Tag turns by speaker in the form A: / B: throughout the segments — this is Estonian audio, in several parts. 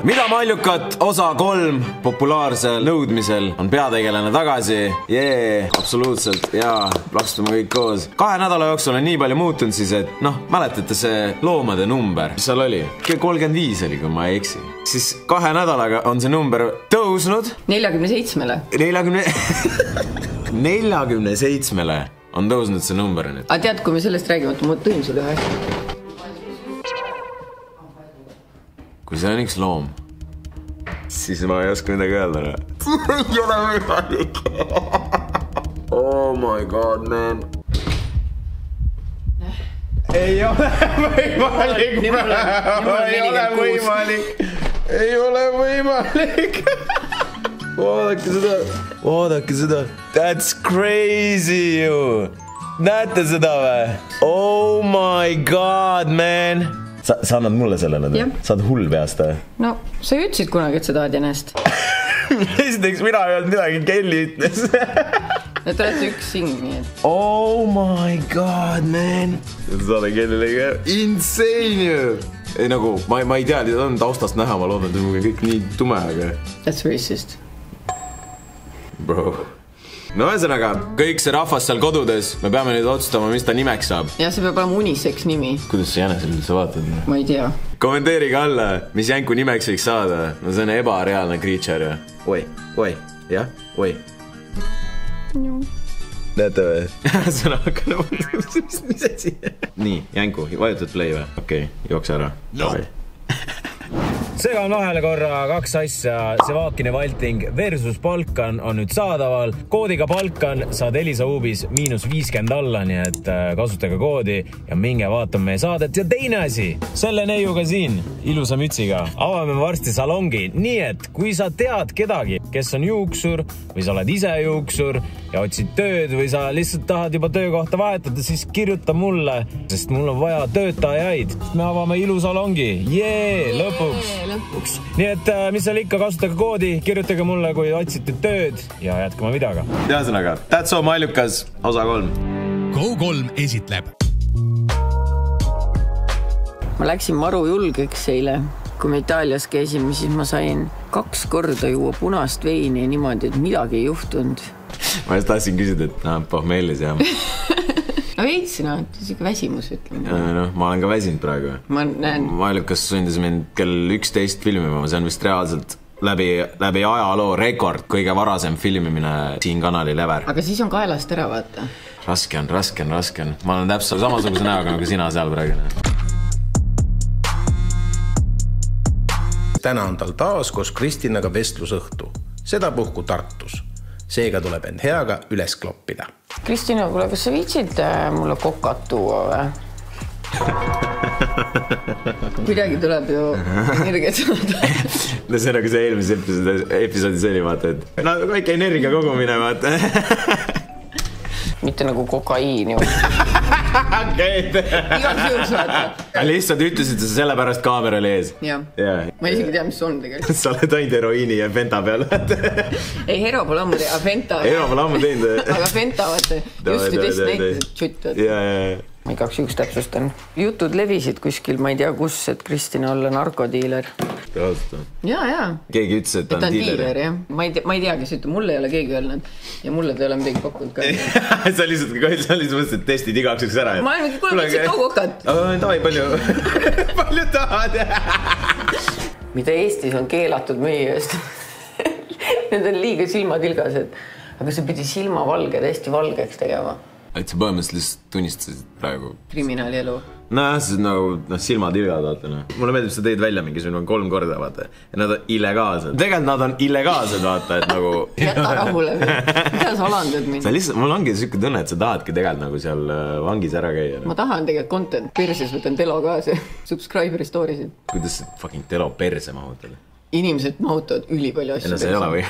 A: Mida Maljukat osa 3 populaarsel nõudmisel on peategelane tagasi. Jee, absoluutselt. Jaa, plakstame kõik koos. 2 nädala jooksul on nii palju muutunud siis, et mäletate see loomade number, mis seal oli? 35 oli, kui ma ei eksi. Siis 2 nädalaga on see number tõusnud
B: 47-le.
A: 47-le on tõusnud see number nüüd.
B: Aga tead, kui me sellest räägime, et ma tõin sulle ühe asja.
A: Kui see on üks loom, siis ma ei oska midagi öelda. Ei ole võimalik. Oh my god, man. Ei ole võimalik. Ei ole võimalik. Vaadake seda. That's crazy ju. Näete seda või? Oh my god, man. Sa annad mulle selle nüüd? Sa oled hull peast või?
B: No, sa ju ütlesid kunagi, et sa tahad jänest.
A: Esiteks mina ei olnud midagi, Kelly ütles.
B: No te olete üks sing, nii et...
A: Oh my god, man. Saada Kellile insane ju. Ei nagu, ma ei tea, on taustast näha, ma loodan, et kõik nii tume, aga...
B: That's racist.
A: Bro. No ühesõnaga, kõik see rahvas seal kodudes, me peame nüüd otsustama, mis ta nimeks saab.
B: Ja see peab olema unisex nimi.
A: Kuidas sa jänesel üldse vaatad?
B: Ma ei tea.
A: Kommenteerige alla, mis jänku nimeks võiks saada. No see on ebareaalne creature. Oi. Jah? Oi. Näete või? Sõna hakka mis asi? Nii, jänku, vajutad play või? Okei, jookse ära. Segan vahele korra 2 asja. Sevakine Valting versus Balkan on nüüd saadaval. Koodiga Balkan saad Elisa Uubis -50 alla, nii et kasutage koodi ja minge vaatame meie saadet. Ja teine asi, selle neiuga siin, ilusa mütsiga, avame varsti salongi. Nii et kui sa tead kedagi, kes on juuksur või sa oled ise juuksur ja otsid tööd või sa lihtsalt tahad juba töökohta vahetada, siis kirjuta mulle, sest mul on vaja töötajaid. Me avame ilusalongi. Jee, lõpuks. Nii et mis seal ikka, kasutage koodi, kirjutage mulle, kui otsite tööd ja jätkame videoga. Ühesõnaga, That's So Maljukas, osa 3.
C: Go3 esitleb.
B: Ma läksin maru julgeks eile. Kui me Itaalias käisime, siis ma sain 2 korda juua punast veini niimoodi, et midagi ei juhtunud.
A: Ma just tahtsin küsida, et pohmellis jah.
B: No veitsi, siuke väsimus ütleme.
A: Ma olen ka väsinud praegu.
B: Ma näen.
A: Maljukas sundis mind kell 11 filmima, see on vist reaalselt läbi ajaloo rekord, kõige varasem filmimine siin kanali lever.
B: Aga siis on kaelast ära, vaata.
A: Raske on. Ma olen täpselt samasuguse näoga nagu sina seal praegu.
D: Täna on tal taas koos Kristinaga vestlusõhtu. Seda puhku Tartus. Seega tuleb end heaga üles kloppida.
B: Kristina, kuule, kas sa viitsid mulle kokad tuua või? Kuidagi tuleb ju energiat saada.
A: No see on nagu see eelmises episoodis oli, vaata, et no väike energia kogumine, vaata.
B: Mitte nagu kokaiin ju. Igal juhus vaata.
A: Lihtsalt ütlesid sa sellepärast kaamera oli ees.
B: Jah. Ma ei isegi tea, mis on tegelikult.
A: Sa oled ainult heroiini ja Fenta peal.
B: Ei, hero pole ammu teinud, aga Fenta.
A: Hero pole ammu teinud.
B: Aga Fenta, vaata, just ju teist näited tšutt. Ma igaks üks täpsustan. Jutud levisid kuskil, ma ei tea kus, et Kristina olla narkodiiler. Jaa.
A: Keegi ütles, et ta on diiler.
B: Ma ei tea, kes ütleb, mulle ei ole keegi öelnud ja mulle ta ei ole midagi pakkunud ka.
A: Sa lihtsalt mõtlesid, et testid igaks üks ära.
B: Ma olen kuule, võtsid kaugokad.
A: Tavai, palju tahad.
B: Mida Eestis on keelatud meie eest. Need on liiga silmatilgased. Aga see pidi silmavalge täiesti valgeks tegema.
A: Et sa põhimõtteliselt lihtsalt tunnistasid praegu
B: kriminaali elu.
A: See on nagu silmatilgad, vaata. Mulle meeldib, sa teed välja mingisugune 3 korda, vaata. Ja nad on illegaalsed. Tegelikult nad on illegaalsed, vaata, et nagu...
B: Jäta rahule. Mida sa alandad mind?
A: Mul ongi selline tunne, et sa tahadki tegelikult nagu seal vangis ära käia.
B: Ma tahan tegelikult content. Perses võtan Telo kaasa. Subscriberi stories'id.
A: Kuidas sa fucking Telo perse mahutad?
B: Inimesed mahutavad ülipalju asju.
A: See ei ole või?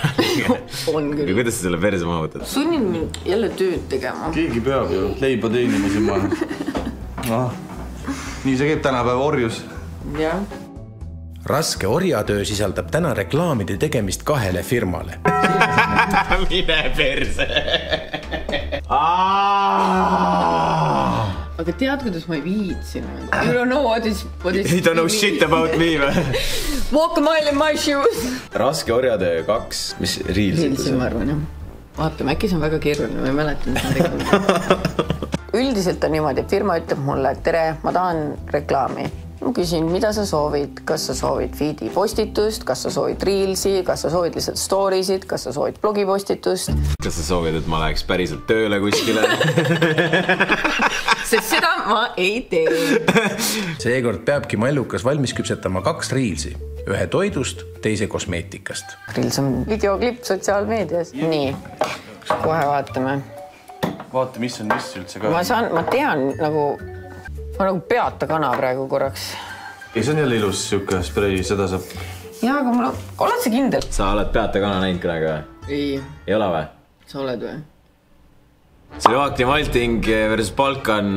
B: On küll.
A: Kuidas sa selle perse mahutad?
B: Sunnin mind jälle tööd tegema.
E: Keegi peab ju leiba teenima siin maha. Nii see käib tänapäeva orjus.
B: Jah.
D: Raske orjatöö sisaldab täna reklaamide tegemist 2 firmale.
A: Mine perse!
B: Aga tead, kuidas ma ei viitsin? You don't know what is...
A: You don't know shit about me või?
B: Walk a mile in my shoes.
A: Raske orjatöö 2, mis
B: Reelsi ma arvan, jah. Vaatame, äkki see on väga keeruline, ma ei mäleta, mis on tegema. Üldiselt on niimoodi, et firma ütleb mulle, et tere, ma tahan reklaami. Ma küsin, mida sa soovid, kas sa soovid feedi postitust, kas sa soovid Reelsi, kas sa soovid lihtsalt storiesid, kas sa soovid blogipostitust.
A: Kas sa soovid, et ma läheks päriselt tööle kuskile?
B: Sest seda ma ei tee.
D: Seekord peabki Mallukas valmis küpsetama 2 Reelsi. Ühe toidust, teise kosmeetikast.
B: Reels on videoklipp sotsiaalmeedias. Nii, kohe vaatame.
E: Vaata, mis on mis üldse ka.
B: Ma tean ma nagu peata kana praegu korraks.
E: Ei, see on jälle ilus siuke sprei, seda saab.
B: Jaa, aga oled sa kindel?
A: Sa oled peata kana näinud kunagi või? Ei ole või?
B: Sa oled või?
A: Slovakkia Malting versus Balkan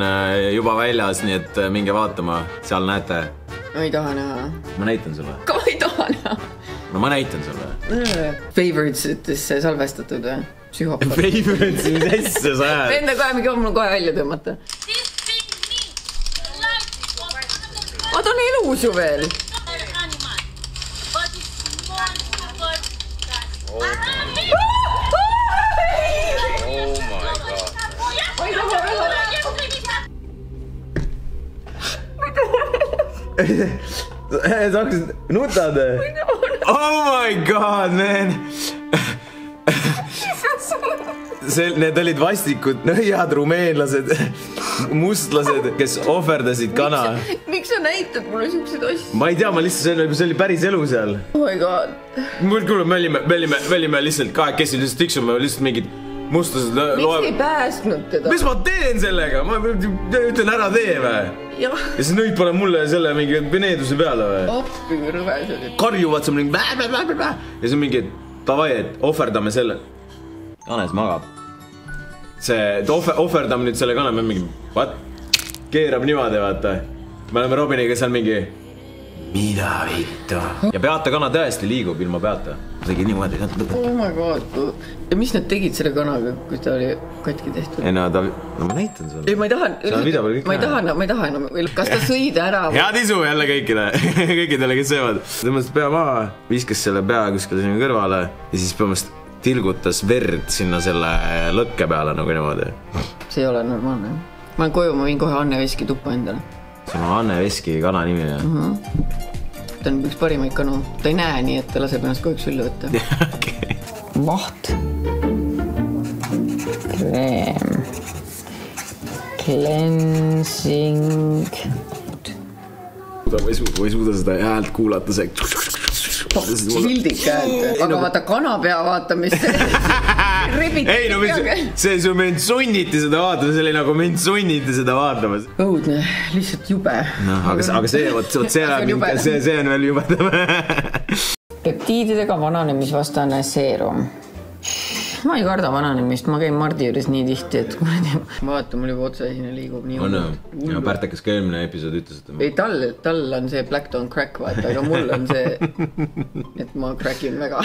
A: juba väljas, nii et minge vaatama. Seal näete.
B: Ma ei taha näha.
A: Ma näitan sulle.
B: Ka ma ei taha näha.
A: No ma näitan sulle.
B: Favorites'isse salvestatud või? Psühhopaat.
A: Favorites, mis asja sa ajad?
B: Enda kohe mingi mul kohe välja tõmmata. Ma ta on elus ju veel.
A: Sa hakkasid nutad? Oh my god, man! Need olid vastikud nõiad rumeenlased, mustlased, kes ohverdasid kana.
B: Miks sa näitad mulle siukseid asju?
A: Ma ei tea, see oli päris elu seal.
B: Oh my god.
A: Kuule, me olime lihtsalt kahekesi, lihtsalt tiksume lihtsalt mingid mustlased
B: Miks ei päästnud teda?
A: Mis ma teen sellega? Ma ütlen ära tee või? Ja siis nõid pole mulle selle mingi veneeduse peale või?
B: Appi kui rõve see oli.
A: Karjuvad see mingi bä. Ja see on mingi davai, et ohverdame selle. Janes magab. See ohverdame nüüd selle kana, me mingi what? Keerab niimoodi, vaata. Me oleme Robiniga seal mingi mida vittu. Ja peata kana tõesti liigub ilma peata. Tegi niimoodi.
B: Oh my god. Ja mis nad tegid selle kanaga, kui ta oli katki tehtud?
A: Ei no ma näitan sulle.
B: Ei, ma ei taha enam. Kas ta sõid ära?
A: Head isu jälle kõikidele, kes söövad. Tõmbas pea maha, viskas selle pea kuskile sinna kõrvale ja siis põhimõtteliselt tilgutas verd sinna selle lõkke peale nagu niimoodi.
B: See ei ole normaalne. Ma olen koju, ma viin kohe Anne Veski tuppa endale.
A: See on Anne Veski kana nimi.
B: Ta on üks parimaid kanu. Ta ei näe nii, et ta laseb ennast kogu üks sülle võtta.
A: Okay.
B: Maht. Kreem. Cleansing.
A: Ma ei suuda seda häält kuulata. See
B: Hildik häält. Aga vaata kanapea vaatamist.
A: Ei, no see mind sunniti seda vaatama. See oli nagu mind sunniti seda vaatama.
B: Õudne, lihtsalt jube.
A: Aga see on veel jubedam.
B: Peptiididega vananemisvastane seerum. Ma ei karda vananemist, ma käin Mardi juures nii tihti, et vaata, mul juba otsaesine liigub nii.
A: Ja Pärtekas ka eelmine episood ütles, et...
B: Ei, tal on see black don't crack, vaata, aga mul on see, et ma crackin väga.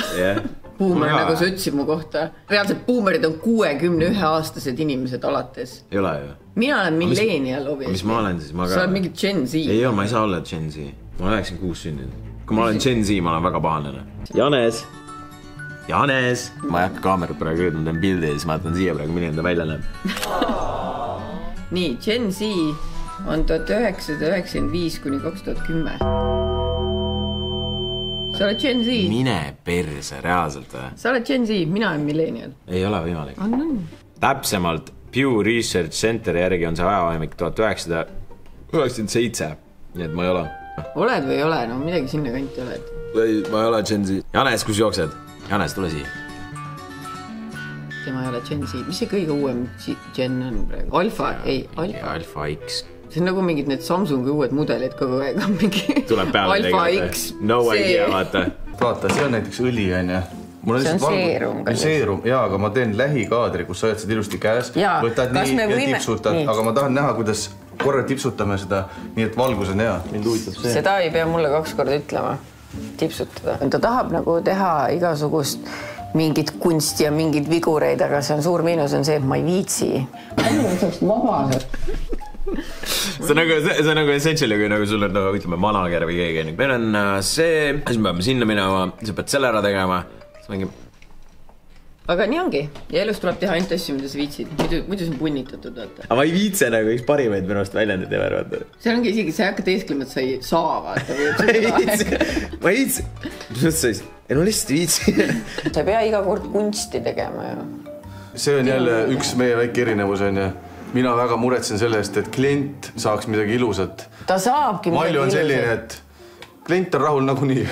B: Boomer, nagu sa ütlesid mu kohta. Reaalselt boomerid on 61-aastased inimesed alates.
A: Ei ole ju.
B: Mina olen millennial, obviously.
A: Mis ma olen siis?
B: Sa oled mingi Gen Z.
A: Ei, ma ei saa olla Gen Z. Ma olen 96 sündinud. Kui ma olen Gen Z, ma olen väga pahanene. Janes! Ma ei hakka kaamerat praegu jõudnud, teen pildi ja siis ma jätan siia praegu, milline ta välja näeb.
B: Nii, Gen Z on 1995 kuni 2010. Sa oled Gen Z?
A: Mine perse, reaalselt või?
B: Sa oled Gen Z, mina olen millennial.
A: Ei ole võimalik.
B: On.
A: Täpsemalt Pew Research Center järgi on see ajavahemik 1997. Nii et ma ei ole.
B: Oled või ei ole? No midagi sinna kanti oled.
A: Ei, ma ei ole Gen Z. Janes, kus jooksed? Janes, tule siia.
B: Tema ei ole Gen Z. Mis see kõige uuem Gen on praegu? Alfa? Ei, Alfa.
A: Alfa X.
B: See on nagu mingid need Samsungi uued mudelid kogu aeg on mingi...
A: Tuleb peale
B: Alfa X.
A: No idea, vaata.
E: Vaata, see on näiteks õli, on ju.
B: See on seerum.
E: Seerum, jaa, aga ma teen lähikaadri, kus sa hoiad seda ilusti käes. Võtad nii ja tipsutad, aga ma tahan näha, kuidas korra tipsutame seda, nii et valgus on hea. Mind huvitab see.
B: Seda ei pea mulle 2 korda ütlema. Tipsutada. Ta tahab nagu teha igasugust mingit kunsti ja mingid vigureid, aga see on suur miinus on see, et ma ei viitsi. Saaks vaba.
A: See on nagu essentially, kui nagu sul on nagu, ütleme, manager või keegi. Meil on see, siis me peame sinna minema, sa pead selle ära tegema.
B: Aga nii ongi. Ja elus tuleb teha ainult asju, mida sa viitsid. Muidu see on punnitatud, vaata.
A: Aga ma ei viitse nagu üks parimaid minu arust väljendid ja vaata.
B: See ongi isegi, sa ei hakka teesklema, et sa ei saa, vaata.
A: Ma ei viitse. Ei no lihtsalt viitsi.
B: Sa ei pea iga kord kunsti tegema ju.
E: See on jälle üks meie väike erinevus on ja mina väga muretsen selle eest, et klient saaks midagi ilusat.
B: Ta saabki midagi
E: ilusat. Malju on selline, et klient on rahul nagunii.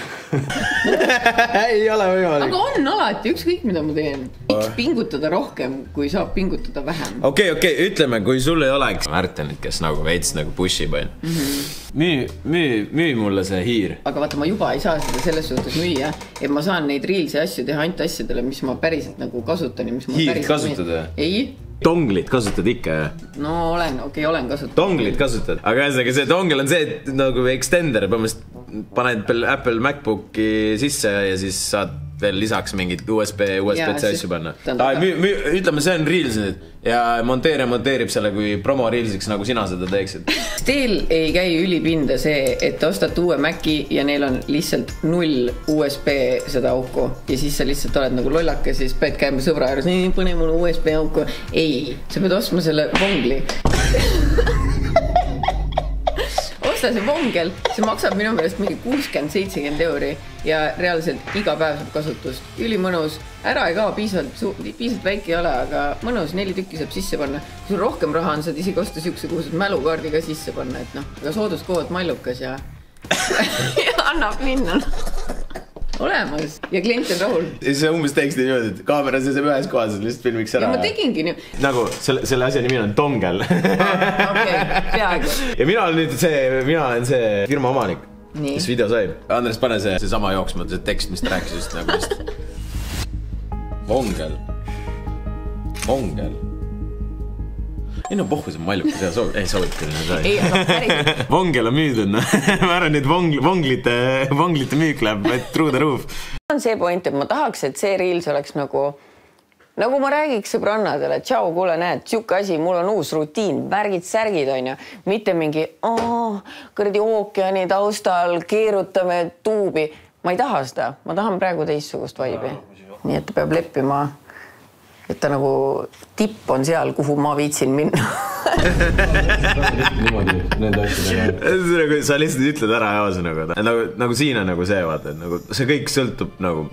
A: Ei ole võimalik.
B: Aga on alati, ükskõik mida ma teen. Miks pingutada rohkem, kui saab pingutada vähem?
A: Okei, ütleme, kui sul ei oleks Märtenit, kes nagu veits nagu pushib on. Müü mulle see hiir. Aga
B: vaata, ma juba ei saa seda selles suhtes müüa, et ma saan neid reelse asju teha ainult asjadele, mis ma päriselt nagu kasutan.
A: Hiirt kasutada?
B: Ei.
A: Donglit kasutad ikka, jah?
B: No olen kasutanud.
A: Donglit kasutad? Aga ühesõnaga see dongel on see, et nagu extender, paned Apple MacBooki sisse ja siis saad veel lisaks mingid USB-C asju panna. Ütleme, see on Reels nüüd ja monteerib selle kui promo Reelsiks, nagu sina seda teeksid.
B: Teil ei käi ülipinda see, et ostate uue Maci ja neil on lihtsalt 0 USB seda auku ja siis sa lihtsalt oled nagu lollakas ja siis pead käima sõbra juures, nii, pane mulle USB auku. Ei, sa pead ostma selle vongli. Osta see vongel, see maksab minu meelest mingi 60-70 euri ja reaalselt iga päev saab kasutust. Ülimõnus, ära ei kao, piisavalt väike ei ole, aga mõnus, 4 tükki saab sisse panna. Kui sul rohkem raha on, saad isegi osta siukse kuhused mälukaardi ka sisse panna, et noh, aga sooduskood mallukas ja annab minna. Olemas ja klient on rahul.
A: See umbes teeksid niimoodi, et kaamera seisab ühes kohas, lihtsalt filmiks ära.
B: Ja ma tegingi nii.
A: Nagu selle asja nimi on dongel.
B: Okei, peaaegu.
A: Ja mina olen see firma omanik, kes video sai. Andres, pane see sama jooksma, see tekst, mis ta rääkis just nagu just. Vongel. Ei no pohku, see on mallukas ja soovib küll.
B: Ei, aga päris.
A: Vongel on müüdud. Ma arvan, et vonglite müük läheb through the roof.
B: On see point, et ma tahaks, et see Reels oleks nagu ma räägiks sõbrannadele, et tšau, kuule, näed, siuke asi, mul on uus rutiin, värgid-särgid on ju. Mitte mingi, kõrdi ookeani taustal, keerutame tuubi. Ma ei taha seda. Ma tahan praegu teistsugust vaibi. Nii et ta peab leppima, et ta nagu tipp on seal, kuhu ma viitsin minna.
A: Sa lihtsalt ütled ära jaos nagu siin on nagu see, vaata, et see kõik sõltub nagu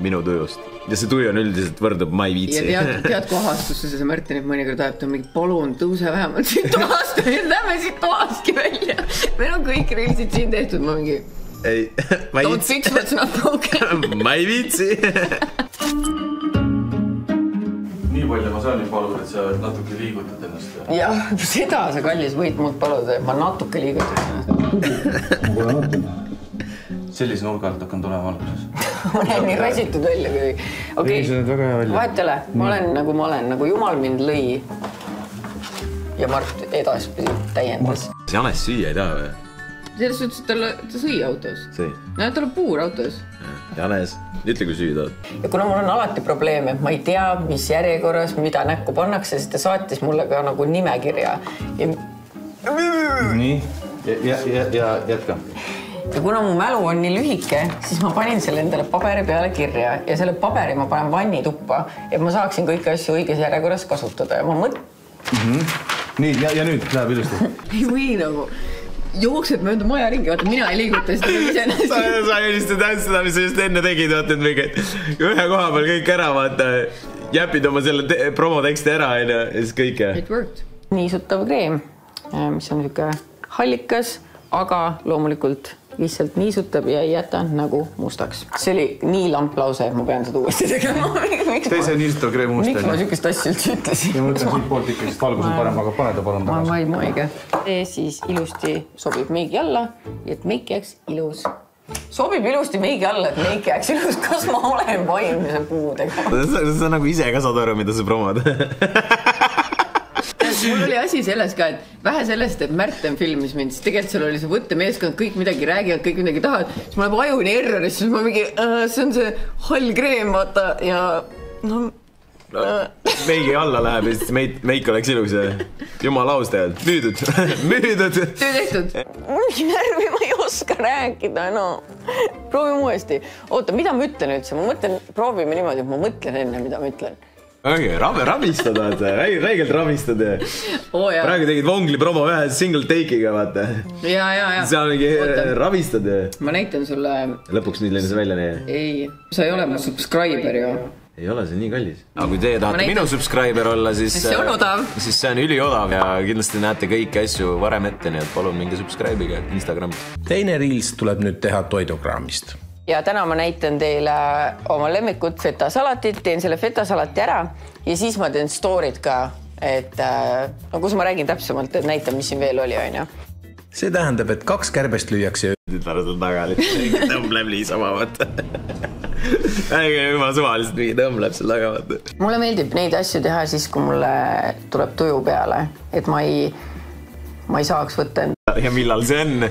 A: minu tujust. Ja see tuju on üldiselt võrdub, ma ei viitsi.
B: Ja tead kohastusse see Märtenit mõnikord ajab, ta on mingi palun tõuse vähemalt siit toast, lähme siit toastki välja. Meil on kõik reelsid siin tehtud, ma mingi don't fix what's not broken.
A: Ma ei viitsi.
E: Nii palju ma saan ju paluda, et sa natuke liigutad ennast.
B: Jah, seda sa kallis võid muud paluda, et ma natuke liigutad ennast.
E: Sellise nurga alt hakkan tulema alguses.
B: Ma näen nii rasitud välja kui...
E: Ei, see on väga hea välja.
B: Vahet ei ole, ma olen, nagu Jumal mind lõi ja Mart edaspidi täiendas.
A: See Janes süüa ei taha või?
B: Selles suhtes, et ta sõi autos.
A: Sõi?
B: No, ta on puur autos.
A: Janes, ütle kui süüa tahad. Ja
B: kuna mul on alati probleeme, et ma ei tea, mis järjekorras, mida näkku pannakse, siis ta saatis mulle ka nagu nimekirja.
E: Nii, ja jätka.
B: Ja kuna mu mälu on nii lühike, siis ma panin selle endale paberi peale kirja ja selle paberi ma panen vannituppa, et ma saaksin kõiki asju õiges järjekorras kasutada ja ma
E: Nii, ja nüüd läheb ilusti.
B: Ei või nagu jookseb mööda maja ringi, vaata, mina ei liiguta seda ise.
A: Sa ülistad seda, mis sa just enne tegid, vaata, et mingi ühe koha peal kõik ära, vaata, jäpid oma selle promoteksti ära ja siis kõike.
B: It worked. Niisutav kreem, mis on niisugune hallikas, aga loomulikult lihtsalt niisutab ja ei jäta nagu mustaks. See oli nii lamplause, et ma pean seda uuesti tegema.
E: Tee see niisutav kreem must.
B: Miks ma siukest asju üldse ütlesin?
E: Ja mõtlen siit poolt ikka, sest valgus on parem, aga pane ta palun tagasi.
B: Ma ei õige. See siis ilusti sobib meigi alla, et meik jääks ilus. Sobib ilusti meigi alla, et meik jääks ilus. Kas ma olen vaimse puudega?
A: Sa nagu ise ka saad aru, mida sa promod.
B: Mul oli asi selles ka, et vähe sellest, et Märten filmis mind, siis tegelikult seal oli see võttemeeskond, kõik midagi räägivad, kõik midagi tahavad, siis ma läheb ajuni errorist, siis ma mingi, see on see hall kreem, vaata, ja no
A: meigi alla läheb ja siis meik oleks ilus ja jumal aus tegelikult. Müüdud.
B: Töö tehtud. Mingi närvi ma ei oska rääkida, no. Proovime uuesti. Oota, mida ma ütlen üldse? Ma mõtlen, proovime niimoodi, et ma mõtlen enne, mida ma ütlen.
A: Rabistada, räigelt rabistada. Praegu tegid Vongli promo ühe single take'iga, vaata.
B: Ja.
A: Seal mingi rabistada.
B: Ma näitan sulle...
A: Lõpuks nüüd lenne see välja nii.
B: Ei, sa ei ole mu subscriber ju.
A: Ei ole, see nii kallis. Aga kui teie tahate minu subscriber olla, siis
B: see on odav.
A: Siis see on üliodav ja kindlasti näete kõiki asju varem ette, nii et palun mingi subscribe'iga Instagram.
D: Teine reels tuleb nüüd teha toidukraamist.
B: Ja täna ma näitan teile oma lemmikut fetasalatit, teen selle fetasalati ära ja siis ma teen story'd ka, et kus ma räägin täpsemalt, et näitan, mis siin veel oli, on ju.
D: See tähendab, et 2 kärbest lüüakse
A: tütar sul taga lihtsalt tõmbleb liisama, vaata. Ma suvaliselt mingi tõmbleb sul taga, vaata.
B: Mulle meeldib neid asju teha siis, kui mulle tuleb tuju peale, et ma ei saaks võtta enda.
A: Ja millal see on?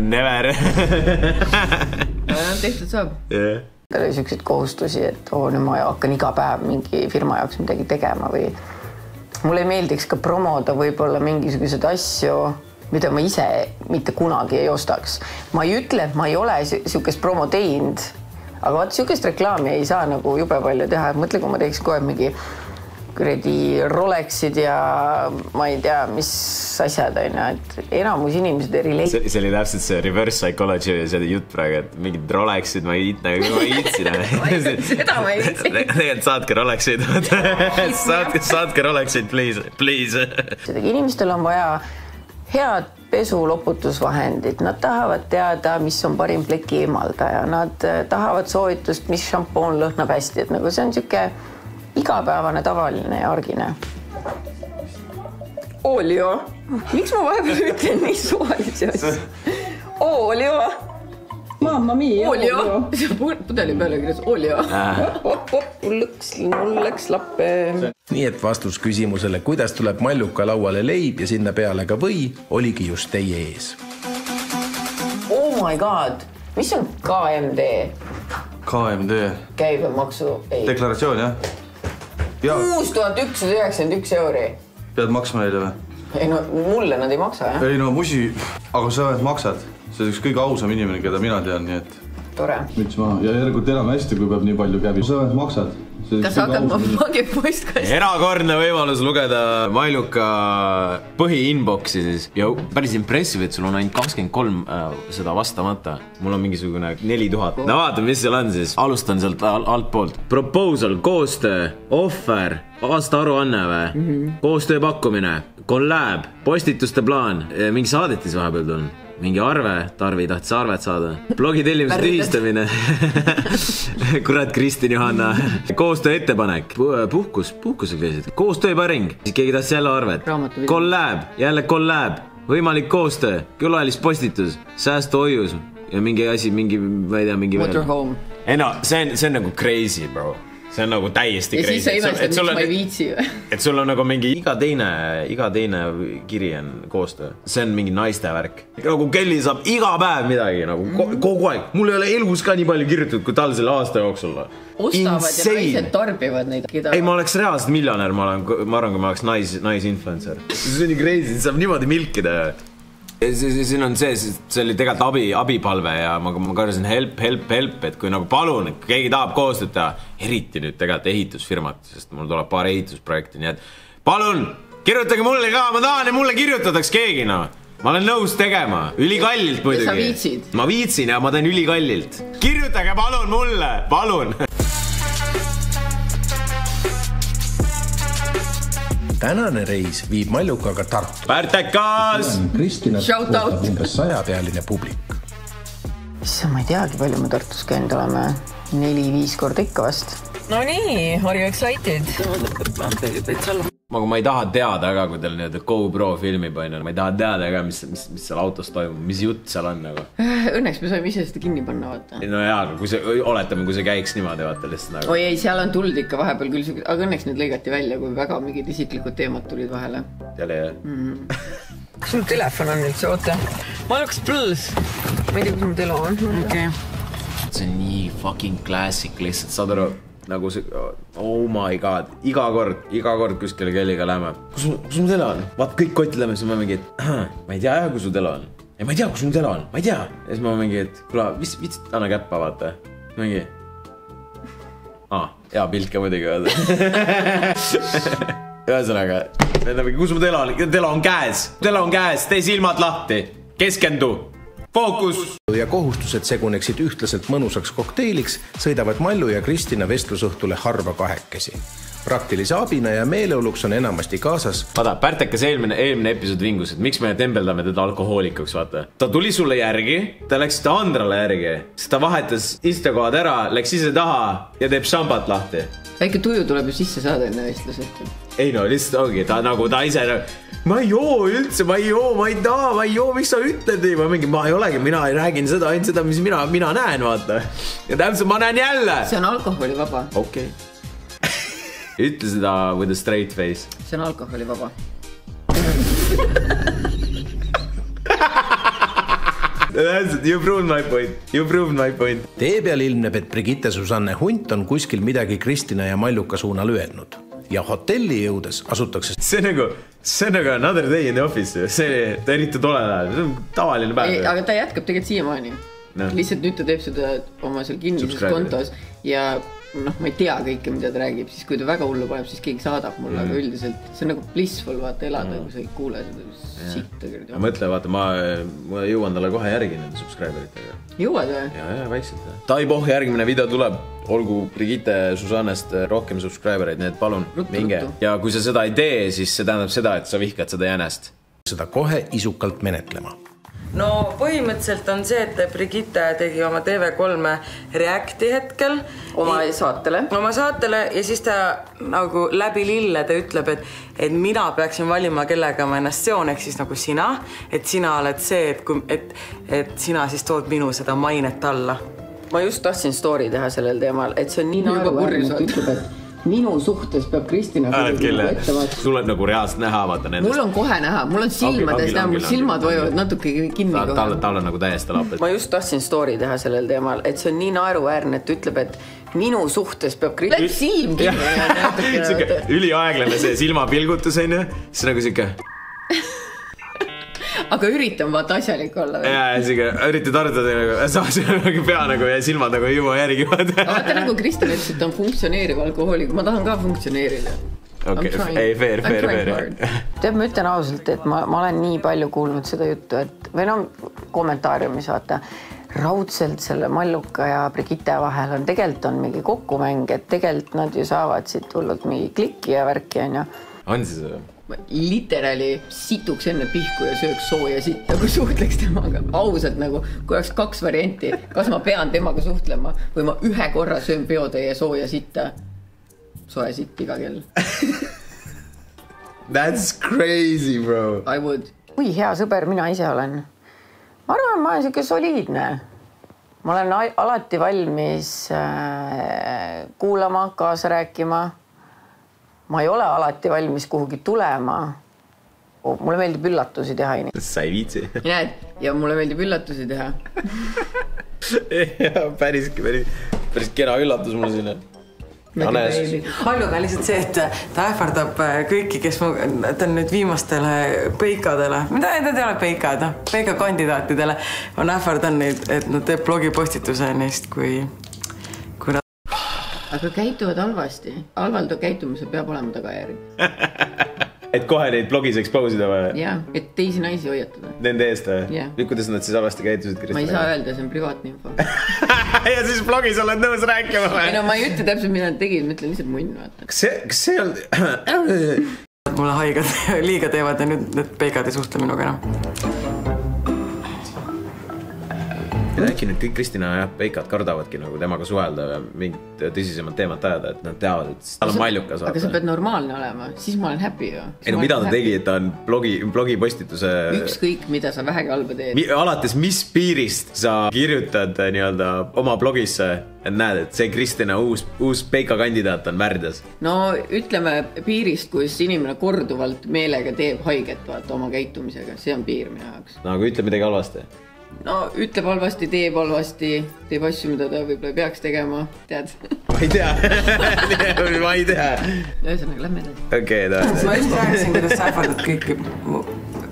A: Never.
B: Tehtud saab. Tal oli selliseid kohustusi, et nüüd ma hakkan iga päev mingi firma jaoks midagi tegema või mulle ei meeldiks ka promoda võib-olla mingisugused asju, mida ma ise mitte kunagi ei ostaks. Ma ei ütle, et ma ei ole siukest promo teinud, aga vaata, siukest reklaami ei saa nagu jube palju teha. Mõtle, kui ma teeks kohe mingi kuredi Rolexid ja ma ei tea, mis asjad on, et enamus inimesed ei relate.
A: See oli täpselt see reverse psychology ja see jutt praegu, et mingid Rolexid ma ei iitsin.
B: Seda ma ei iitsin.
A: Tegelikult saatke Rolexid. Saatke Rolexid, please.
B: Inimestel on vaja head pesuloputusvahendid. Nad tahavad teada, mis on parim pleki eemaldaja. Nad tahavad soovitust, mis šampoon lõhnab hästi. Et nagu see on siuke igapäevane, tavaline ja argine. Olio. Miks ma vahepeal ütlen nii suvalisi asju? Olio. Mamma mia, olio. See pudeli peale kirjas olio. Mul läks lappe.
D: Nii et vastus küsimusele, kuidas tuleb Malluka lauale leib ja sinna peale ka või, oligi just teie ees.
B: Oh my god. Mis on KMD?
E: KMD.
B: Käibemaksu ei.
E: Deklaratsioon, jah?
B: 6191 euri.
E: Pead maksma neile või?
B: Ei no, mulle nad ei maksa, jah?
E: Ei no, musi, aga sa maksad. See on üks kõige ausam inimene, keda mina tean, nii et...
B: Tore.
E: Müts maha. Ja järgult enam hästi, kui peab nii palju käbi. Sa maksad.
B: Kas hakkad ma magib poistkast?
A: Erakordne võimalus lugeda Malluka põhi-inboxi siis. Ja päris impressive, et sul on ainult 23 seda vastamata. Mul on mingisugune 4000. No vaata, mis seal on siis. Alustan sealt alt poolt. Proposal, koostöö, offer, aasta aruanne või? Koostöö pakkumine, collab, postituste plaan, mingi saadetis vahepeal tulnud. Mingi arve, Tarvi tahtis arvet saada. Blogi tellimise tühistamine. Kurat, Kristin Johanna. Koostöö ettepanek. Puhkusel käisid. Koostööpäring. Siis keegi tahtis jälle arvet. Collab, jälle collab. Võimalik koostöö. Külalist postitus. Säästuhoius. Ja mingi asi, mingi, ma ei tea, mingi...
B: Motorhome.
A: Ei no, see on nagu crazy, bro. See on nagu täiesti crazy.
B: Ja siis sa imestad, miks ma ei viitsi või?
A: Et sul on nagu mingi iga teine kiri on koostöö. See on mingi naiste värk. Nagu Kelly saab iga päev midagi, nagu kogu aeg. Mul ei ole elus ka nii palju kirjutatud, kui tal selle aasta jooksul.
B: Ostavad ja naised tarbivad neid.
A: Ei, ma oleks reaalselt miljonär, ma arvan, kui ma oleks naisinfluencer. See on nii crazy, saab niimoodi milkida. Siin on see oli tegelikult abipalve ja ma karjasin help, et kui nagu palun, et keegi tahab koostööd teha, eriti nüüd tegelikult ehitusfirmat, sest mul tuleb paar ehitusprojekti, nii et palun, kirjutage mulle ka, ma tahan ja mulle kirjutataks keegi, no. Ma olen nõus tegema, ülikallilt muidugi.
B: Sa viitsid?
A: Ma viitsin ja ma teen ülikallilt. Kirjutage palun mulle, palun!
D: Tänane reis viib Mallukaga Tartu.
A: Pärtekas!
D: Kristinat ootab umbes 100-pealine publik.
B: Issa, ma ei teagi, palju me Tartus käinud oleme. 4-5 korda ikka vast. No nii, are you excited?
A: Ma ei taha teada ka, kui teil nii-öelda GoPro filmib, ma ei taha teada ka, mis seal autos toimub, mis jutt seal on nagu.
B: Õnneks me saime ise seda kinni panna, vaata.
A: No jaa, oletame, kui see käiks niimoodi, vaata lihtsalt nagu.
B: Oi ei, seal on tulnud ikka vahepeal küll, aga õnneks need lõigati välja, kui väga mingid isiklikud teemad tulid vahele.
A: Jälle, jah.
B: Kas sul telefon on üldse, oota? Mallukas Plus. Ma ei tea, kus mu telo on.
A: See on nii fucking classic lihtsalt, saad aru. nagu see, oh my god, iga kord kuskile kelliga lähme. Kus mu tele on? Vaat kõik kotleme, siis ma mingi, et ma ei tea jah, kus su tele on. Ja ma ei tea, kus mu tele on, ma ei tea. Ja siis ma mingi, et kula, vitsid anna käppa, vaata. Mingi, hea pilt ka muidugi öelda. Ühesõnaga, kus mu tele on? Tele on käes, tee silmad lahti, keskendu. Fookus!
D: Ja kohustused seguneksid ühtlaselt mõnusaks kokteiliks, sõidavad Mallu ja Kristina vestlusõhtule harva kahekesi. Praktilise abina ja meeleoluks on enamasti kaasas.
A: Vaata, Pärtekas eelmine episood vingus, et miks me tembeldame teda alkohoolikuks, vaata. Ta tuli sulle järgi, ta läks ta Andrale järgi, siis ta vahetas istekohad ära, läks ise taha ja teeb šampat lahti.
B: Väike tuju tuleb ju sisse saada enne vestluselt.
A: Ei no, lihtsalt ongi, ta nagu ta ise ma ei joo üldse, ma ei joo, miks sa ütled nii? Ma mingi, ma ei olegi, mina ei räägin seda, ainult seda, mis mina näen, vaata. Ja täpselt ma näen jälle.
B: See on alkoholivaba.
A: Okei. Ütle seda with a straight face.
B: See on alkoholivaba.
A: You proved my point.
D: Tee peal ilmneb, et Brigitte Susanne Hunt on kuskil midagi Kristina ja Malluka suunal öelnud. Ja hotelli jõudes asutakse...
A: See on nagu another day in the office. See ta eriti tole läheb. See on tavaline päev.
B: Aga ta jätkab tegelikult siiamaani. Lihtsalt nüüd ta teeb seda oma seal kinnises kontos ja ma ei tea kõike, mida ta räägib. Siis kui ta väga hullu paneb, siis keegi saadab mulle, aga üldiselt see on nagu blissful vaata elada, kui sa ei kuule seda sitta.
A: Mõtle, vaata, ma jõuan talle kohe järgi nende subscriberitega.
B: Jõuad või?
A: Ja, vaikselt. Taiboh järgmine video tuleb. Olgu Brigitte Susannest rohkem subscribereid, nii et palun, minge. Ja kui sa seda ei tee, siis see tähendab seda, et sa vihkad seda jänest.
D: Seda kohe isukalt menetlema.
F: No põhimõtteliselt on see, et Brigitte tegi oma TV3 reacti hetkel.
B: Oma saatele
F: ja siis ta nagu läbi lille ta ütleb, et mina peaksin valima kellega ma ennast seon, ehk siis nagu sina. Et sina oled see, et sina siis tood minu seda mainet alla.
B: Ma just tahtsin story teha sellel teemal, et see on nii naeruväärne, et ütleb, et minu suhtes peab Kristina
A: sul on nagu reaalselt näha, vaata nendest.
B: Mul on kohe näha, mul on silmades näha, mul silmad võivad natuke kinni kohe.
A: Tal on nagu täiesti lapet.
B: Ma just tahtsin story teha sellel teemal, et see on nii naeruväärne, et ütleb, et minu suhtes peab Kristina silm kinni.
A: Üliaeglane see silmapilgutus, siis nagu siuke...
B: Aga üritan vaata asjalik olla.
A: Ja, üritad arutada, saas pea nagu ja silmad nagu ei jõua järgi.
B: Vaata nagu Kristina ütles, et ta on funktsioneeriv alkohoolik. Ma tahan ka funktsioneerida.
A: Ei, fair.
B: Tead, ma ütlen ausalt, et ma olen nii palju kuulnud seda juttu, et või kommentaariumis vaata, raudselt selle Malluka ja Brigitte vahel on tegelikult on mingi kokkumäng, et tegelikult nad ju saavad siit hullult mingi klikki ja värki on ju.
A: On siis seda?
B: Literally situks enne pihku ja sööks sooja sitta, kui suhtleks temaga. Ausalt nagu, kui oleks 2 varianti, kas ma pean temaga suhtlema või ma ühe korra söön peotäie sooja sitta. Sooja sitt iga kell.
A: That's crazy, bro.
B: I would. Kui hea sõber mina ise olen. Ma arvan, ma olen siuke soliidne. Ma olen alati valmis kuulama, kaasa rääkima. Ma ei ole alati valmis kuhugi tulema. Mulle meeldib üllatusi teha.
A: Sa ei viitsi.
B: Näed, ja mulle meeldib üllatusi teha.
A: Ja, päris kena üllatus mulle sinna.
F: Malluga on lihtsalt see, et ta ähvardab kõiki, kes ta on nüüd viimastele peikadele, mida ei ole peikad, peikakandidaatidele on ähvardan neid, et nad teeb blogipostituse neist, kui aga käituvad halvasti. Halvaldu käitumise peab olema tagajärg.
A: Et kohe neid blogis expose'ida või?
B: Jah, et teisi naisi hoiatada.
A: Nende eest või? Kuidas nad siis halvasti käitusid, Kristina?
B: Ma ei saa öelda, see on privaatne info.
A: Ja siis blogis oled nõus rääkima või?
B: Ei no ma ei ütle täpselt, mida nad tegid, ma ütlen lihtsalt munn, vaata.
A: Kas see on...
F: Mulle haigad liiga teevad ja nüüd need peikad ei suhtle minuga enam.
A: Äkki nüüd kõik Kristina ja Peikad kardavadki nagu temaga suhelda ja mingit tõsisemad teemat ajada, et nad teavad, et tal on Mallukas.
B: Aga sa pead normaalne olema, siis ma olen happy ju.
A: Ei no mida ta tegi, et ta on blogipostituse...
B: Ükskõik, mida sa vähegi halba teed.
A: Alates mis piirist sa kirjutad nii-öelda oma blogisse, et näed, et see Kristina uus Peika kandidaat on värdjas?
B: No ütleme piirist, kus inimene korduvalt meelega teeb haiget vaata oma käitumisega, see on piir minu jaoks.
A: No aga ütle midagi halvasti.
B: no ütleb halvasti, teeb asju, mida ta võib-olla ei peaks tegema, tead?
A: Ma ei tea.
B: Ühesõnaga, lähme edasi.
A: Okei,
F: ma just rääkisin, kuidas sa ähvardad kõiki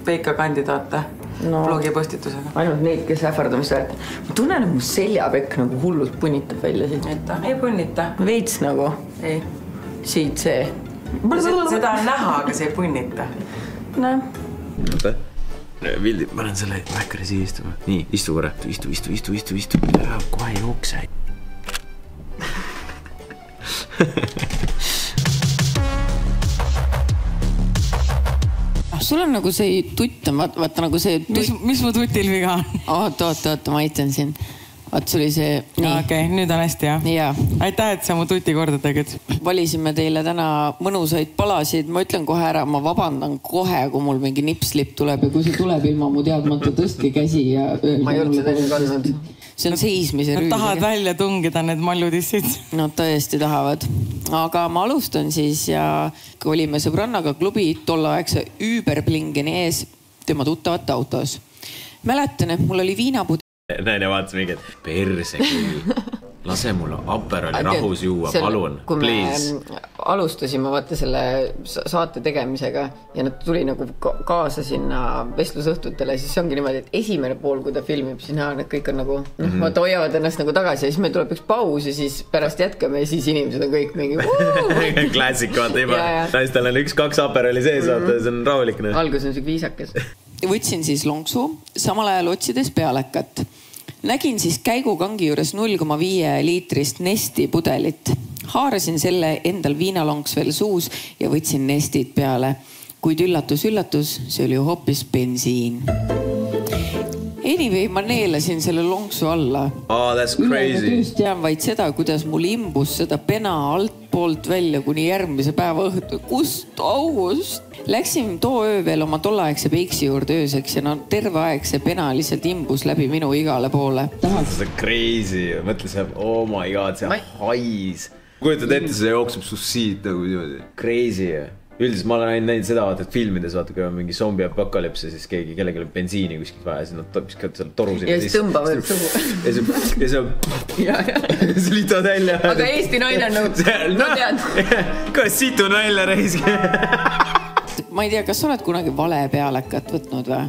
F: Peika kandidaate blogipostitusega.
B: Ainult neid, kes ähvardamist väärt. Ma tunnen, et mu seljapekk nagu hullult punnitab välja siit.
F: Ei punnita.
B: Veits nagu.
F: Ei.
B: Siit see.
F: Seda on näha, aga see ei punnita.
B: Näe.
A: Oota. Vildi, ma olen selle vähkari siia istuma. Nii, istu korra. Istu. Kohe jookse.
B: Sul on nagu see tutt, vaata nagu see tutt.
F: Mis mu tutil viga on?
B: Oota, ma aitan siin. Vaat see oli see...
F: Okei, nüüd on hästi, jah? Aitäh, et sa mu tuti korda tegid.
B: Valisime teile täna mõnusaid palasid. Ma ütlen kohe ära, ma vabandan kohe, kui mul mingi nipslip tuleb ja kui see tuleb ilma mu teadmata tõstke käsi ja... Ma ei olnud seda nüüd kandnud. See on seismise rüüd.
F: Nad tahavad välja tungida need malludissid.
B: Nad tõesti tahavad. Aga ma alustan siis ja kui olime sõbrannaga klubi tollaegse Überblingeni ees tema tuttavate autos. Mäletan, et mul oli viinapud
A: Näine vaatas mingi, et perse küll. Lase mulle Aperoli rahus juua, palun, please.
B: Kui me alustasime vaata selle saate tegemisega ja nad tuli nagu kaasa sinna vestlusõhtutele, siis see ongi niimoodi, et esimene pool, kui ta filmib, siis need kõik on nagu, vaata hoiavad ennast nagu tagasi ja siis meil tuleb üks paus ja siis pärast jätkame ja siis inimesed on kõik mingi
A: Klassik, vaata juba. Naistel on 1-2 Aperoli sees, vaata, see on rahulik.
B: Algus on siuke viisakas. Võtsin siis lonksu, samal ajal otsides pealekat. Nägin siis käigukangi juures 0,5 liitrist Nesti pudelit. Haarasin selle endal viinalonks veel suus ja võtsin Nestit peale. Kuid üllatus, see oli ju hoopis bensiin. Anyway, ma neelasin selle lonksu alla.
A: Oh, that's crazy.
B: Üle tean vaid seda, kuidas mul imbus seda pena altpoolt välja kuni järgmise päeva õhtu. Kust august? Läksin too öö veel oma tollaegse peiksi juurde ööseks ja terve aeg see pena lihtsalt imbus läbi minu igale poole.
A: See on crazy. Mõtle see, oh my god, see hais. Kujutad ette, see jookseb su siit nagu niimoodi. Crazy. Üldiselt ma olen näinud seda, et filmides vaata, kui on mingi zombi apokalüpse, siis kellelgi on bensiini kuskilt vaja, siis nad viskavad seal toru sinna.
B: Ja siis tõmbavad suhu.
A: Ja see liitavad välja.
B: Aga Eesti naine on nagu, no tead.
A: Kas situn välja reiski?
B: Ma ei tea, kas sa oled kunagi vale pealekat võtnud või?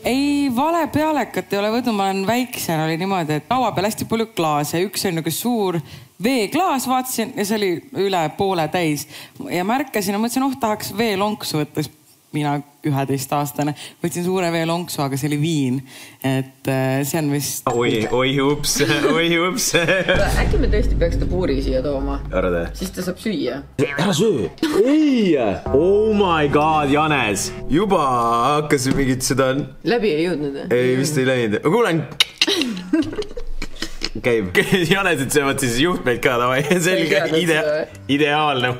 F: Ei, vale pealekat ei ole võtnud. Ma olen väiksen, oli niimoodi, et laua peal hästi palju klaase. Üks on nagu suur veeklaas, vaatasin ja see oli üle poole täis. Ja märkasin ja mõtlesin, tahaks veelonksu võtta. Mina 11-aastane võtsin suure veelonksu, aga see oli viin. Et see on vist...
A: Oi, ups.
B: Äkki me tõesti peaks ta puuri siia tooma?
A: Ära tee.
B: Siis ta saab süüa.
A: Ära söö. Ei! Oh my god, Janes. Juba hakkas mingit seda...
B: Läbi ei jõudnud.
A: Ei, vist ei läinud. Kuulen... Käib. Janesid söövad siis juhtmeid ka, selge ideaalne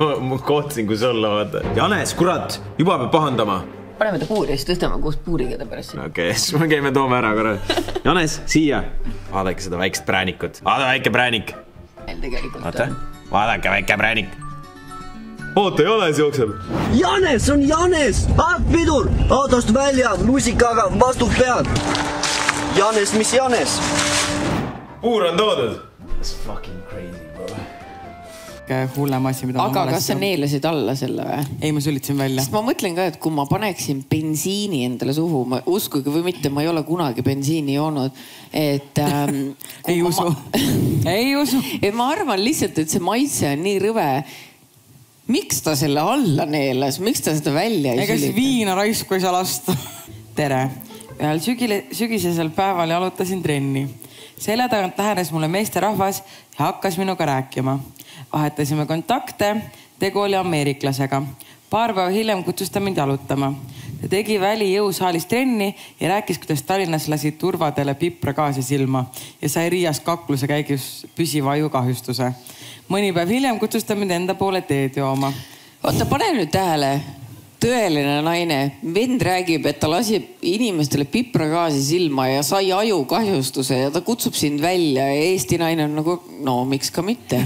A: koht siin, kus olla. Janes, kurat, juba peab pahandama.
B: Paneme ta puuri ja siis tõstame koos puuriga ta pärast.
A: Okei, siis me käime toome ära korra. Janes, siia. Vaadake seda väikest präänikut. Vaada väike präänik.
B: Meil tegelikult on.
A: Vaadake väike präänik. Oota, Janes jookseb.
G: Janes on Janes! Pidur! Autost välja, musikaga vastu pead. Janes, mis Janes?
A: Puur on toodud. That's fucking crazy, bro.
F: Hullem asi, mida
B: aga kas sa neelasid alla selle või?
F: Ei, ma sülitasin välja.
B: Sest ma mõtlen ka, et kui ma paneksin bensiini endale suhu, uskuge või mitte, ma ei ole kunagi bensiini joonud, et...
F: Ei usu. Ei usu.
B: Et ma arvan lihtsalt, et see maitse on nii rõve. Miks ta selle alla neelas? Miks ta seda välja ei
F: sülita? Ega viina raisku ei saa lasta. Tere. Ühel sügisesel päeval jalutasin trenni. Selle tagant lähenes mulle meesterahvas ja hakkas minuga rääkima. Vahetasime kontakte, tegu oli ameeriklasega. Paar päeva hiljem kutsus ta mind jalutama. Ta tegi välijõusaalis trenni ja rääkis, kuidas Tallinnas lasi turvadele pipra gaasi silma ja sai Riias kakluse käigus püsiva ajukahjustuse. Mõni päev hiljem kutsus ta mind enda poole teed jooma.
B: Oota, pane nüüd tähele. Tõeline naine. Vend räägib, et ta lasib inimestele pipragaasi silma ja sai ajukahjustuse ja ta kutsub sind välja ja Eesti naine on nagu, no miks ka mitte.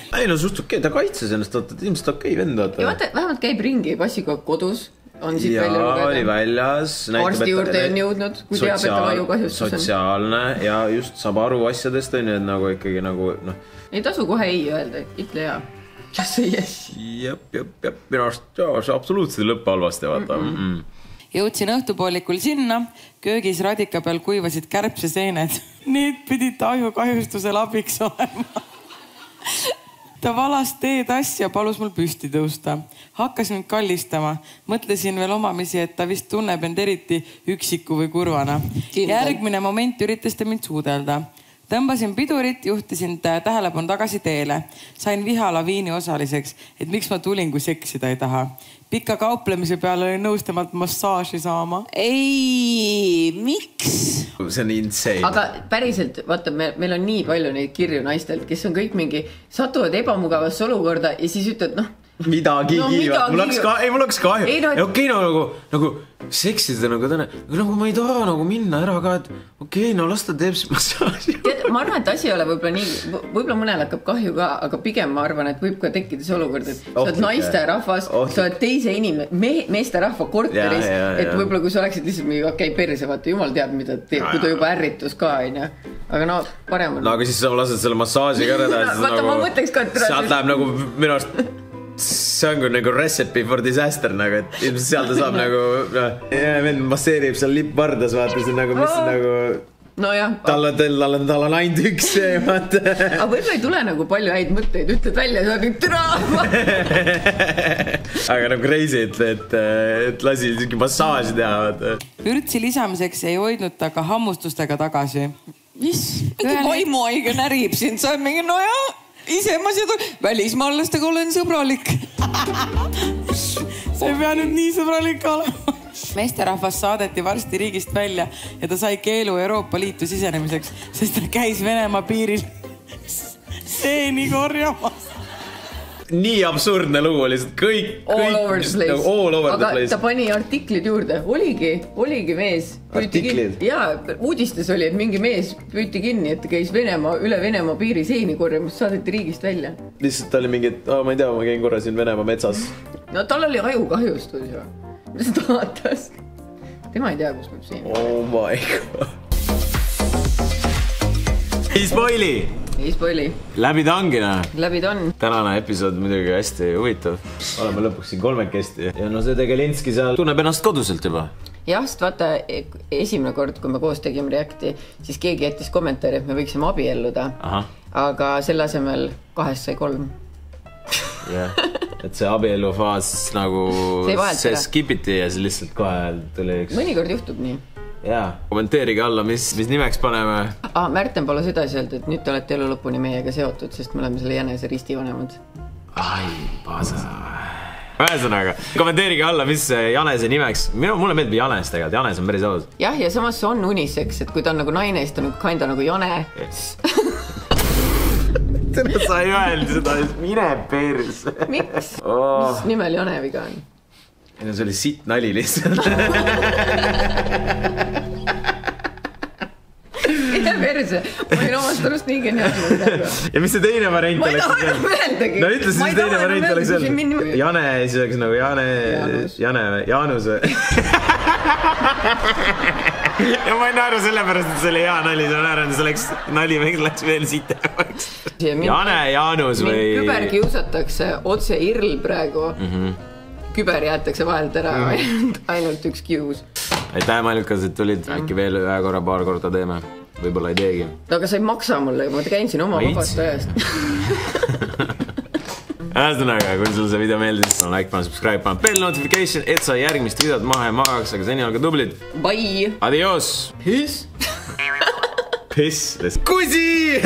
A: Ei, no sust okei, ta kaitses ennast, ilmselt okei vend.
B: Ja vaata, vähemalt käib ringi, passi kogu kodus. on siit välja lugeda.
A: Jaa, oli väljas.
B: Arsti juurde on jõudnud, kui teab, et ta ajukahjustus on.
A: Sotsiaalne ja just saab aru asjadest, on ju, et nagu ikkagi nagu, noh.
B: Ei tasu kohe ei öelda, ütle jaa. Just say yes.
A: Jep. Minu arust, see absoluutselt lõpp halvasti, vaata.
F: Jõudsin õhtupoolikul sinna, köögis radika peal kuivasid kärbseseened. Need pidid ajukahjustusel abiks olema. Ta valas teetassi ja palus mul püsti tõusta. Hakkas mind kallistama. Mõtlesin veel omamisi, et ta vist tunneb end eriti üksiku või kurvana. Järgmine moment üritas ta mind suudelda. Tõmbasin pidurit, juhtisin tähelepanu tagasi teele. Sain vihalaviini osaliseks, et miks ma tulin, kui seksida ei taha. Pika kauplemise peale oli nõus temalt massaaži saama.
B: Ei, miks?
A: See on insane.
B: Aga päriselt, vaata, meil on nii palju neid kirju naistelt, kes on kõik mingi satuvad ebamugavasse olukorda ja siis ütled, noh,
A: midagi kiivad. Mul oleks kahju. Okei, nagu seksida nagu täna. Nagu ma ei taha nagu minna ära ka, et okei, no las ta teeb massaaži.
B: Ma arvan, et asi ei ole võib-olla nii, võib-olla mõnel hakkab kahju ka, aga pigem ma arvan, et võib ka tekkida see olukord, et sa oled naiste rahvas, sa oled teise meeste rahva korteris, et võib-olla kui sa oleksid lihtsalt mingi okei perse, vaata, jumal teab, mida teeb, kui ta juba ärritus ka, aga no parem on.
A: No aga siis sa lased selle massaaži ka reda.
B: Vaata, ma mõtleks ka, et
A: sealt läheb nagu minu arust see on kui nagu recipe for disaster, nagu, et ilmselt seal ta saab nagu, vend masseerib seal lippvardas, vaata, see on nagu, mis nagu,
B: no jah.
A: Tal on ainult üks see, vaata.
B: Aga võib-olla ei tule nagu palju häid mõtteid, ütled välja, sa oled türaama.
A: Aga nagu crazy, et lasi massaaži teha, vaata.
F: Ürtsi lisamiseks ei hoidnud ta ka hammustustega tagasi.
B: Mingi vaimuaige närib sind, sa oled mingi, no jah. Ise ma seda välismaalastega olen sõbralik.
F: See ei pea nüüd nii sõbralik olema. Meesterahvas saadeti varsti riigist välja ja ta sai keelu Euroopa Liitu sisenemiseks, sest ta käis Venemaa piiril seeni korjamas.
A: Nii absurdne lugu oli, kõik
B: all over the
A: place.
B: Aga ta pani artiklid juurde, oligi mees.
A: Artiklid?
B: Jaa, uudistes oli, et mingi mees püüti kinni, et käis üle Venemaa piiri seeni korjamas, saadeti riigist välja.
A: Lihtsalt ta oli mingi, et ma ei tea, ma käin korra siin Venemaa metsas.
B: No tal oli ajukahjustus ju. Mis ta vaatas? Tema ei tea, kus peab seeni.
A: Oh my god. Ei spoili. Läbi ta ongi, näe.
B: Läbi ta on.
A: Tänane episood muidugi hästi huvitav. Oleme lõpuks siin kolmekesti. Ja no see Tegelinski seal tunneb ennast koduselt juba.
B: Jah, sest vaata, esimene kord, kui me koos tegime Reacti, siis keegi jättis kommentaari, et me võiksime abielluda. Aga selle asemel 2 sai 3.
A: Jah, et see abielufaas nagu see skipiti ja see lihtsalt kohe tuli üks.
B: Mõnikord juhtub nii.
A: Jaa, kommenteerige alla, mis nimeks paneme.
B: Märten palus edasi öelda, et nüüd te olete elu lõpuni meiega seotud, sest me oleme selle jänese ristivanemad.
A: Ai, pasa. Ühesõnaga, kommenteerige alla, mis Janese nimeks. Mulle meeldib Janes tegelikult, Janes on päris aus.
B: Jah, ja samas see on uniseks, et kui ta on nagu naine, siis ta on kinda nagu Jane.
A: Täna sa ei öeldi seda, mine pers.
B: Miks? Mis nimel Jane viga on?
A: See oli sitt nali lihtsalt.
B: Mine perse, ma olin omast arust nii geniaalne.
A: Ja mis see teine variant oleks?
B: Ma ei taha mõeldagi.
A: No ütle siis teine variant oleks seal. Jane, siis oleks nagu Jaanus. Ja ma ei naeru sellepärast, et see oli hea nali. See on naeru, see oleks nali, läks veel sitemaks. Jane, Jaanus või...
B: Küber kiusatakse otse irl praegu. Küber jäetakse vahelt ära, ainult üks kius.
A: Aitäh, Maljukas, et tulid. Äkki veel paar korda teeme. Võib-olla ei teegi.
B: Aga sa ei maksa mulle, ma käin siin oma vabast ajast.
A: Ühesõnaga, kui sul see video meeldis, on like, pane subscribe, pane bell notification, et sa järgmist videot maha ja magaks, aga seni olge tublid.
B: Bye!
A: Adios!
B: Peace!
A: Piss! Kusi!